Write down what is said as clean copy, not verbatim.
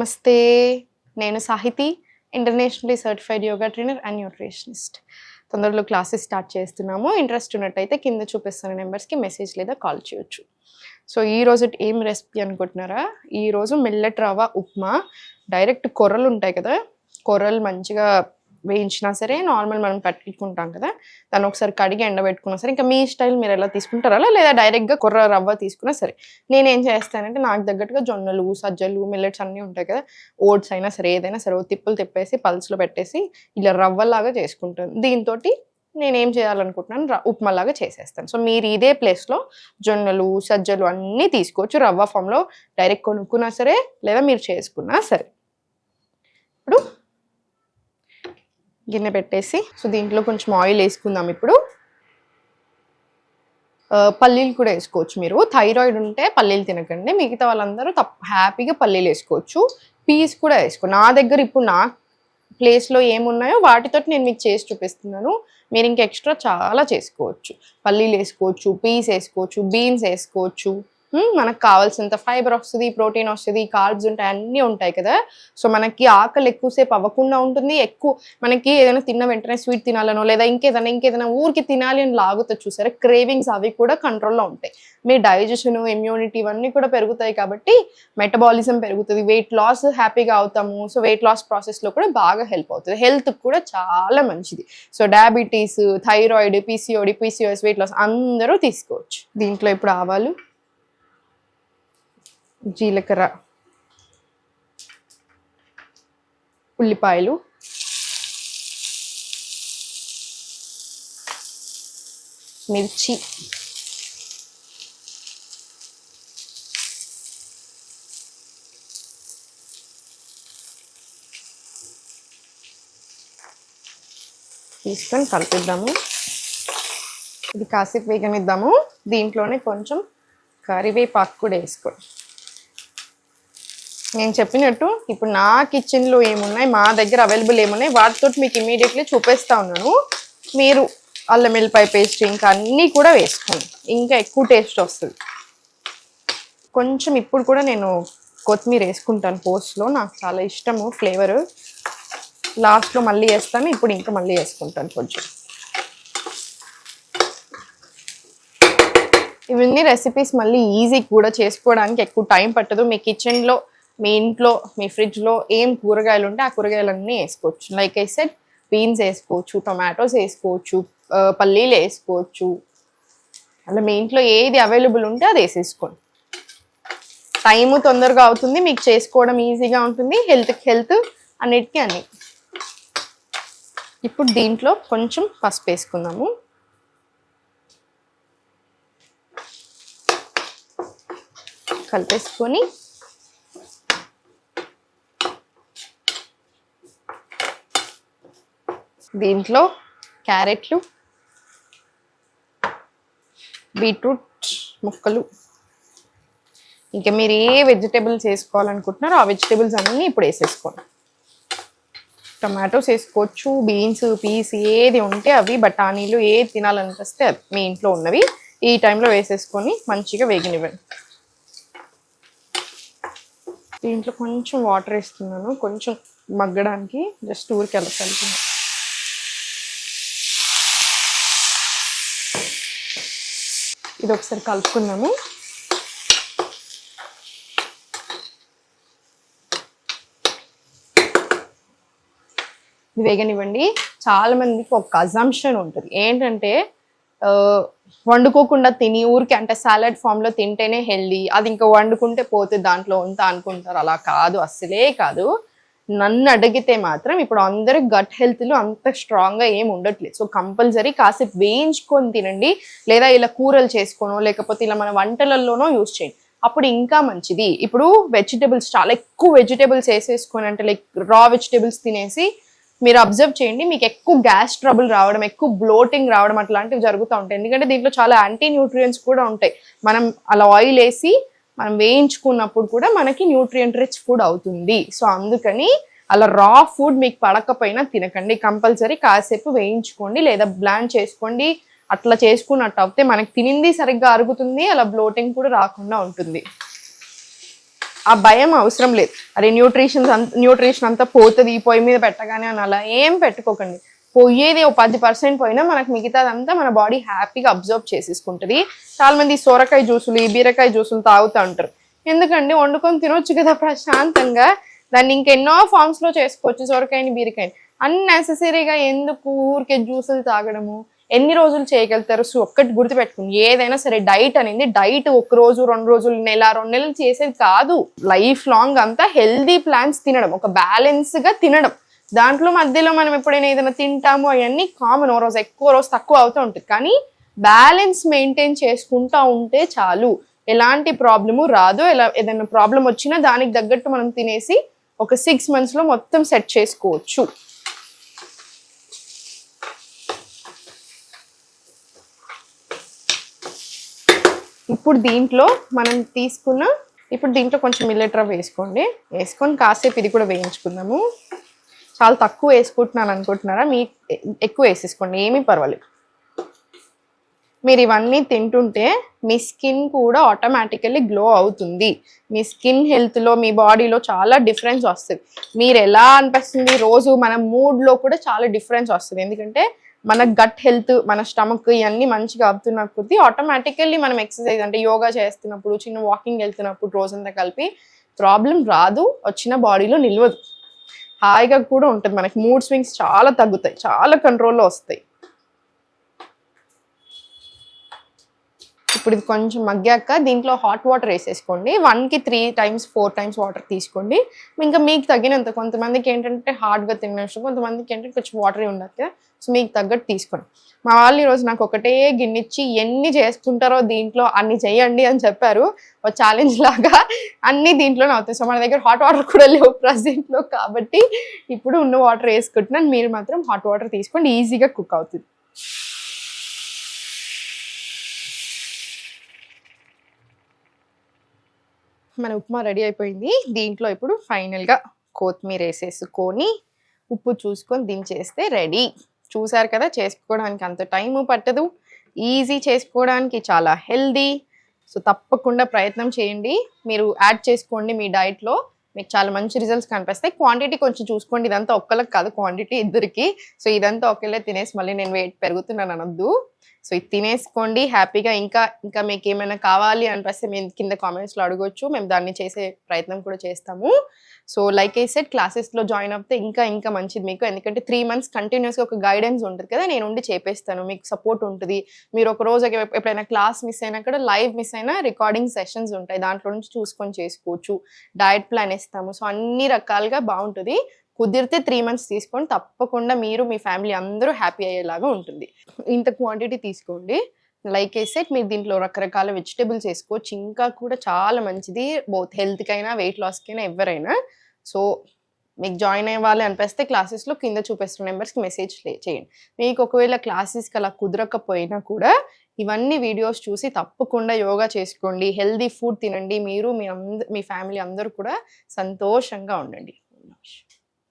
నమస్తే. నేను Sahithi, internationally certified yoga trainer and nutritionist. తొందరలో క్లాసెస్ స్టార్ట్ చేస్తున్నాము. ఇంట్రెస్ట్ ఉన్నట్టయితే కింద చూపిస్తున్న నెంబర్స్కి మెసేజ్ లేదా కాల్ చేయొచ్చు. సో ఈరోజు ఏం రెసిపీ అనుకుంటున్నారా? ఈరోజు మిల్లెట్ రవ్వ ఉప్మా. డైరెక్ట్ కొర్రలు ఉంటాయి కదా, కొర్రలు మంచిగా వేయించినా సరే, నార్మల్ మనం పెట్టుకుంటాం కదా, దాన్ని ఒకసారి కడిగి ఎండబెట్టుకున్నా సరే, ఇంకా మీ స్టైల్ మీరు ఎలా తీసుకుంటారా లేదా డైరెక్ట్గా కొర్ర రవ్వ తీసుకున్నా సరే. నేనేం చేస్తానంటే నాకు తగ్గట్టుగా జొన్నలు, సజ్జలు, మిల్లెట్స్ అన్నీ ఉంటాయి కదా, ఓట్స్ అయినా సరే ఏదైనా సరే తిప్పులు తిప్పేసి పల్స్లో పెట్టేసి ఇలా రవ్వలాగా చేసుకుంటాను. దీంతో నేనేం చేయాలనుకుంటున్నాను, ఉప్మాలాగా చేసేస్తాను. సో మీరు ఇదే ప్లేస్లో జొన్నలు, సజ్జలు అన్నీ తీసుకోవచ్చు. రవ్వ ఫామ్లో డైరెక్ట్ కొనుక్కున్నా సరే లేదా మీరు చేసుకున్నా సరే. ఇప్పుడు గిన్నె పెట్టేసి సో దీంట్లో కొంచెం ఆయిల్ వేసుకుందాం. ఇప్పుడు పల్లీలు కూడా వేసుకోవచ్చు. మీరు థైరాయిడ్ ఉంటే పల్లీలు తినకండి, మిగతా వాళ్ళందరూ హ్యాపీగా పల్లీలు వేసుకోవచ్చు. పీస్ కూడా వేసుకో. నా దగ్గర ఇప్పుడు నా ప్లేస్లో ఏమున్నాయో వాటితో నేను మీకు చేసి చూపిస్తున్నాను. మీరు ఇంకా ఎక్స్ట్రా చాలా చేసుకోవచ్చు. పల్లీలు వేసుకోవచ్చు, పీస్ వేసుకోవచ్చు, బీన్స్ వేసుకోవచ్చు. మనకు కావాల్సినంత ఫైబర్ వస్తుంది, ప్రోటీన్ వస్తుంది, కార్బ్స్ ఉంటాయి, అన్నీ ఉంటాయి కదా. సో మనకి ఆకలి ఎక్కువసేపు అవ్వకుండా ఉంటుంది. ఎక్కువ మనకి ఏదైనా తిన్న వెంటనే స్వీట్ తినాలనో లేదా ఇంకేదైనా ఊరికి తినాలి అని లాగుతుంది చూసారా, క్రేవింగ్స్ అవి కూడా కంట్రోల్లో ఉంటాయి. మీ డైజెషన్, ఇమ్యూనిటీ ఇవన్నీ కూడా పెరుగుతాయి కాబట్టి మెటబాలిజం పెరుగుతుంది, వెయిట్ లాస్ హ్యాపీగా అవుతాము. సో వెయిట్ లాస్ ప్రాసెస్లో కూడా బాగా హెల్ప్ అవుతుంది, హెల్త్కి కూడా చాలా మంచిది. So diabetes, thyroid, PCOD, PCOS, weight loss అందరూ తీసుకోవచ్చు. దీంట్లో ఇప్పుడు ఆవాలు, జీలకర్ర, ఉల్లిపాయలు, మిర్చి, తీసుకొని కలిపిద్దాము. ఇది కాసేపు వేగనిద్దాము. దీంట్లోనే కొంచెం కరివేపాకు కూడా వేసుకోండి. నేను చెప్పినట్టు ఇప్పుడు నా కిచెన్లో ఏమున్నాయి, మా దగ్గర అవైలబుల్ ఏమున్నాయి వాటితో మీకు ఇమీడియట్లీ చూపిస్తా ఉన్నాను. మీరు అల్లం వెల్లిపాయ పేస్ట్ ఇంకా అన్నీ కూడా వేసుకోండి, ఇంకా ఎక్కువ టేస్ట్ వస్తుంది. కొంచెం ఇప్పుడు కూడా నేను కొత్తిమీర వేసుకుంటాను పోస్ట్లో, నాకు చాలా ఇష్టము ఫ్లేవరు. లాస్ట్లో మళ్ళీ వేస్తాను, ఇప్పుడు ఇంకా మళ్ళీ వేసుకుంటాను కొంచెం. ఇవన్నీ రెసిపీస్ మళ్ళీ ఈజీ కూడా చేసుకోవడానికి, ఎక్కువ టైం పట్టదు. మీ కిచెన్లో, మీ ఇంట్లో, మీ ఫ్రిడ్జ్లో ఏం కూరగాయలు ఉంటే ఆ కూరగాయలన్నీ వేసుకోవచ్చు. లైక్ ఐ సెడ్, బీన్స్ వేసుకోవచ్చు, టొమాటోస్ వేసుకోవచ్చు, పల్లీలు వేసుకోవచ్చు. అలా మీ ఇంట్లో ఏది అవైలబుల్ ఉంటే అది వేసేసుకోండి. టైము తొందరగా అవుతుంది, మీకు చేసుకోవడం ఈజీగా ఉంటుంది, హెల్త్కి హెల్త్, అన్నిటికీ అన్ని. ఇప్పుడు దీంట్లో కొంచెం పసుపు వేసుకుందాము. కలిపేసుకొని దీంట్లో క్యారెట్లు, బీట్రూట్ ముక్కలు, ఇంకా మీరు ఏ వెజిటేబుల్స్ వేసుకోవాలనుకుంటున్నారో ఆ వెజిటేబుల్స్ అన్నీ ఇప్పుడు వేసేసుకోండి. టమాటోస్ వేసుకోవచ్చు, బీన్స్, పీస్ ఏది ఉంటే అవి, బఠానీలు ఏది తినాలనిపిస్తే అది మీ ఇంట్లో ఉన్నవి ఈ టైంలో వేసేసుకొని మంచిగా వేగనివ్వండి. దీంట్లో కొంచెం వాటర్ వేస్తున్నాను, కొంచెం మగ్గడానికి, జస్ట్ ఊరికి వెళ్ళగలుగుతున్నాను. ఇది ఒకసారి కలుపుకుందాము. వేగనివ్వండి. చాలా మందికి ఒక అజంప్షన్ ఉంటుంది ఏంటంటే, వండుకోకుండా తిని ఊరికి అంటే సాలడ్ ఫామ్లో తింటేనే హెల్దీ, అది ఇంకా వండుకుంటే పోతే దాంట్లో ఉంటా అనుకుంటారు. అలా కాదు, అస్సలే కాదు. నన్ను అడిగితే మాత్రం ఇప్పుడు అందరూ గట్ హెల్త్లో అంత స్ట్రాంగ్గా ఏం ఉండట్లేదు. సో కంపల్సరీ కాసేపు వేయించుకొని తినండి, లేదా ఇలా కూరలు చేసుకోనో లేకపోతే ఇలా మన వంటలలోనో యూజ్ చేయండి, అప్పుడు ఇంకా మంచిది. ఇప్పుడు వెజిటేబుల్స్ చాలా ఎక్కువ వెజిటేబుల్స్ వేసేసుకొని అంటే లైక్ రా వెజిటేబుల్స్ తినేసి మీరు అబ్జర్వ్ చేయండి, మీకు ఎక్కువ గ్యాస్ ట్రబుల్ రావడం, ఎక్కువ బ్లోటింగ్ రావడం అట్లాంటివి జరుగుతూ ఉంటాయి. ఎందుకంటే దీంట్లో చాలా యాంటీ న్యూట్రియంట్స్ కూడా ఉంటాయి. మనం అలా ఆయిల్ వేసి మనం వేయించుకున్నప్పుడు కూడా మనకి న్యూట్రియంట్ రిచ్ ఫుడ్ అవుతుంది. సో అందుకని అలా రా ఫుడ్ మీకు పడకపోయినా తినకండి, కంపల్సరీ కాసేపు వేయించుకోండి లేదా బ్లాండ్ చేసుకోండి. అట్లా చేసుకున్నట్టు అయితే మనకి తినింది సరిగ్గా అరుగుతుంది, అలా బ్లోటింగ్ కూడా రాకుండా ఉంటుంది. ఆ భయం అవసరం లేదు. అరే న్యూట్రిషన్ అంతా పోతుంది పొయ్యి మీద పెట్టగానే అని అలా ఏం పెట్టుకోకండి. పోయేది 10% పోయినా మనకు మిగతాదంతా మన బాడీ హ్యాపీగా అబ్జర్వ్ చేసేసుకుంటుంది. చాలా మంది సొరకాయ జ్యూసులు బీరకాయ జ్యూసులు తాగుతూ ఉంటారు. ఎందుకండి, వండుకొని తినొచ్చు కదా ప్రశాంతంగా. దాన్ని ఇంకెన్నో ఫార్మ్స్ లో చేసుకోవచ్చు సొరకాయని బీరకాయని. అన్నెసెసరీగా ఎందుకు ఊరికే జ్యూసులు తాగడము? ఎన్ని రోజులు చేయగలుగుతారు? సో ఒక్కటి గుర్తుపెట్టుకుని, ఏదైనా సరే డైట్ అనేది డైట్ 1 రోజు 2 రోజులు నెల 2 నెలలు చేసేది కాదు. లైఫ్ లాంగ్ అంతా హెల్దీ ప్లాన్స్ తినడం, ఒక బ్యాలెన్స్ గా తినడం. దాంట్లో మధ్యలో మనం ఎప్పుడైనా ఏదైనా తింటాము అవన్నీ కామన్, ఓ రోజు ఎక్కువ రోజు తక్కువ అవుతూ ఉంటుంది. కానీ బ్యాలెన్స్ మెయింటైన్ చేసుకుంటూ ఉంటే చాలు, ఎలాంటి ప్రాబ్లము రాదు. ఏదైనా ప్రాబ్లం వచ్చినా దానికి తగ్గట్టు మనం తినేసి ఒక 6 months లో మొత్తం సెట్ చేసుకోవచ్చు. ఇప్పుడు దీంట్లో కొంచెం మిల్లెట్ రవ్వ వేసుకోండి. వేసుకొని కాసేపు ఇది కూడా వేయించుకుందాము. చాలా తక్కువ వేసుకుంటున్నాను అనుకుంటున్నారా? ఎక్కువ వేసేసుకోండి, ఏమీ పర్వాలేదు. మీరు ఇవన్నీ తింటుంటే మీ స్కిన్ కూడా ఆటోమేటికల్లీ గ్లో అవుతుంది. మీ స్కిన్ హెల్త్లో మీ బాడీలో చాలా డిఫరెన్స్ వస్తుంది. మీరు ఎలా అనిపిస్తుంది రోజు మన మూడ్లో కూడా చాలా డిఫరెన్స్ వస్తుంది. ఎందుకంటే మన గట్ హెల్త్, మన స్టమక్ ఇవన్నీ మంచిగా అవుతున్న కొద్దీ ఆటోమేటికల్లీ మనం ఎక్సర్సైజ్ అంటే యోగా చేస్తున్నప్పుడు, చిన్న వాకింగ్ వెళ్తున్నప్పుడు రోజంతా కలిపి ప్రాబ్లం రాదు, వచ్చిన బాడీలో నిల్వదు, హాయిగా కూడా ఉంటుంది. మనకి మూడ్ స్వింగ్స్ చాలా తగ్గుతాయి, చాలా కంట్రోల్లో వస్తాయి. ఇప్పుడు ఇది కొంచెం మగ్గాక దీంట్లో హాట్ వాటర్ వేసేసుకోండి. 1కి 3 times 4 times వాటర్ తీసుకోండి. ఇంకా మీకు తగినంత, కొంతమందికి ఏంటంటే హార్డ్గా తిన్న ఇష్టం, కొంతమందికి ఏంటంటే కొంచెం వాటరీ ఉండదు కదా. సో మీకు తగ్గట్టు తీసుకోండి. మా వాళ్ళు ఈరోజు నాకు ఒకటే గిన్నెచ్చి ఎన్ని చేసుకుంటారో దీంట్లో అన్ని చేయండి అని చెప్పారు. ఒక ఛాలెంజ్ లాగా అన్ని దీంట్లోనే అవుతాయి. సో మన దగ్గర హాట్ వాటర్ కూడా లేవు ప్రజెంట్లో, కాబట్టి ఇప్పుడు ఉన్న వాటర్ వేసుకుంటున్నాను. మీరు మాత్రం హాట్ వాటర్ తీసుకోండి, ఈజీగా కుక్ అవుతుంది. మన ఉప్మా రెడీ అయిపోయింది. దీంట్లో ఇప్పుడు ఫైనల్గా కొత్తిమీర వేసేసుకొని ఉప్పు చూసుకొని దించేస్తే రెడీ. చూసారు కదా, చేసుకోవడానికి అంత టైము పట్టదు, ఈజీ చేసుకోవడానికి, చాలా హెల్దీ. సో తప్పకుండా ప్రయత్నం చేయండి, మీరు యాడ్ చేసుకోండి మీ డైట్లో, మీకు చాలా మంచి రిజల్ట్స్ కనిపిస్తాయి. క్వాంటిటీ కొంచెం చూసుకోండి, ఇదంతా ఒక్కళ్ళకి కాదు, క్వాంటిటీ ఇద్దరికి. సో ఇదంతా ఒక్కళ్ళే తినేసి మళ్ళీ నేను వెయిట్ పెరుగుతున్నాను అనొద్దు. సో ఇది తినేసుకోండి హ్యాపీగా. ఇంకా మీకు ఏమైనా కావాలి అనిపిస్తే మేము కింద కామెంట్స్లో అడగొచ్చు, మేము దాన్ని చేసే ప్రయత్నం కూడా చేస్తాము. సో లైక్ ఐ సెడ్, క్లాసెస్లో జాయిన్ అవుతే ఇంకా మంచిది మీకు. ఎందుకంటే 3 months కంటిన్యూస్గా ఒక గైడెన్స్ ఉంటుంది కదా, నేను ఉండి చేపేస్తాను, మీకు సపోర్ట్ ఉంటుంది. మీరు ఒక రోజు ఎప్పుడైనా క్లాస్ మిస్ అయినా కూడా, లైవ్ మిస్ అయినా రికార్డింగ్ సెషన్స్ ఉంటాయి, దాంట్లో నుంచి చూసుకొని చేసుకోవచ్చు. డయట్ ప్లాన్ ఇస్తాము. సో అన్ని రకాలుగా బాగుంటుంది. కుదిరితే 3 months తీసుకోండి, తప్పకుండా మీరు మీ ఫ్యామిలీ అందరూ హ్యాపీ అయ్యేలాగా ఉంటుంది. ఇంత క్వాంటిటీ తీసుకోండి. లైక్ ఐ సెడ్, మీరు దీంట్లో రకరకాల వెజిటేబుల్స్ వేసుకోవచ్చు, ఇంకా కూడా చాలా మంచిది బోత్ హెల్త్కైనా వెయిట్ లాస్కైనా ఎవరైనా. సో మీకు జాయిన్ అవ్వాలి అనిపిస్తే క్లాసెస్లో కింద చూపిస్తున్న నెంబర్స్కి మెసేజ్ చేయండి. మీకు ఒకవేళ క్లాసెస్కి అలా కుదరకపోయినా కూడా ఇవన్నీ వీడియోస్ చూసి తప్పకుండా యోగా చేసుకోండి, హెల్దీ ఫుడ్ తినండి, మీరు మీ ఫ్యామిలీ అందరూ కూడా సంతోషంగా ఉండండి.